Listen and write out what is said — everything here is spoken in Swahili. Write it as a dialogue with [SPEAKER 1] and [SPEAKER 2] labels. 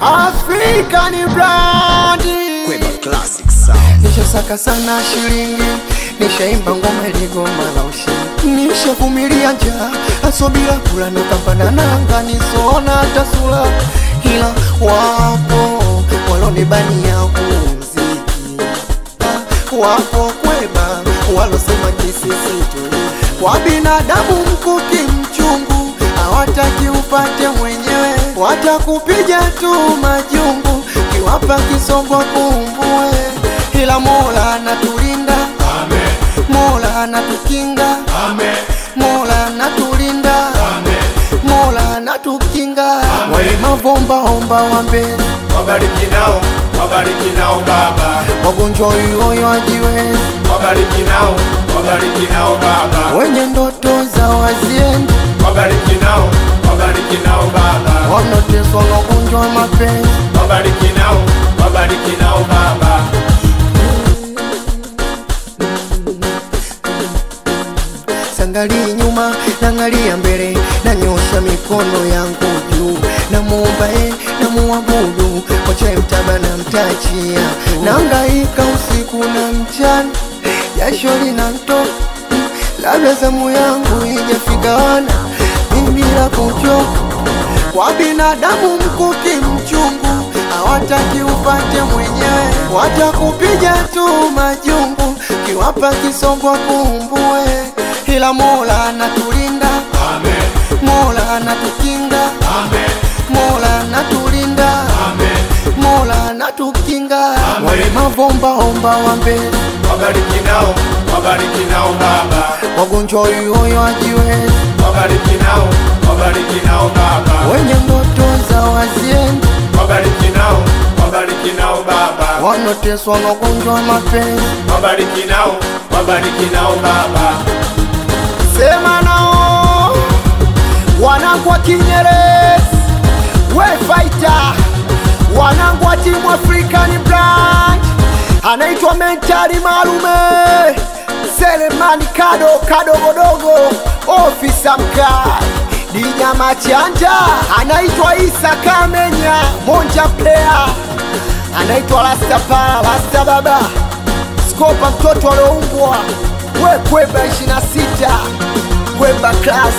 [SPEAKER 1] African Brandi
[SPEAKER 2] Kweba classic sound.
[SPEAKER 1] Nishasaka sana shilingi, nishaimba ngoma iligoma la ushindi, nishavumilia njaa asobila kula nukapanda nanga nisona hata sura, ila wapo walonibania muziki, wapo Kweba walosema kisisi tu kwa binadamu mkuki mchungu, hawataki upate mwenyewe, watakupiga tu majungu kiwapa kisongo kumbue, ila Mola anatulinda,
[SPEAKER 3] Amen.
[SPEAKER 1] Mola anatukinga,
[SPEAKER 3] Amen.
[SPEAKER 1] Mola anatulinda,
[SPEAKER 3] Amen.
[SPEAKER 1] Mola anatukinga. Wale mavomba omba wa mbele,
[SPEAKER 3] Wabariki nao Baba.
[SPEAKER 1] wagonjwa yoyo ajiwe,
[SPEAKER 3] Wabariki nao Baba.
[SPEAKER 1] wenye ndoto za waziendi,
[SPEAKER 3] Wabariki nao Baba.
[SPEAKER 1] wanoteswa na ugonjwa wa mapenzi,
[SPEAKER 3] Wabariki nao Baba.
[SPEAKER 1] sangali nyuma nangalia mbele, nanyosha mikono yangu juu, namuomba na muabudu, kocha mtaba na mtachia, naangaika usiku na mchana, jasho linanitoka, labda zamu yangu ijafika wana mimi la kuchoka, kwa binadamu mkuki mchungu, hawataki upate mwenyewe, watakupiga tu majungu kiwapa kisongo kumbue, ila Mola anatulinda,
[SPEAKER 3] Amen.
[SPEAKER 1] Mola anatukinga,
[SPEAKER 3] Amen.
[SPEAKER 1] Mola anatulinda,
[SPEAKER 3] Amen.
[SPEAKER 1] Mola anatukinga.
[SPEAKER 3] Amen.
[SPEAKER 1] Wale mavomba omba wa mbele,
[SPEAKER 3] Wabariki nao Baba.
[SPEAKER 1] wagonjwa yoyo ajiwezi,
[SPEAKER 3] Wabariki nao Baba.
[SPEAKER 1] wenye ndoto za waziendi,
[SPEAKER 3] Wabariki nao Baba.
[SPEAKER 1] wanoteswa na ugonjwa wa mapenzi,
[SPEAKER 3] Wabariki nao Baba.
[SPEAKER 1] sema nao wanangu wa Kinyerezi, we fighter, wanangu wa timu African Brand, anaitwa Mentali Malume, Selemani Kado Godogo, ofisa mkali Dinya Machanja, anaitwa Isa Kamenya, Monja player, anaitwa Rasta Baba, Skopa mtoto alioumbwa, we Kweba 26, Kweba class.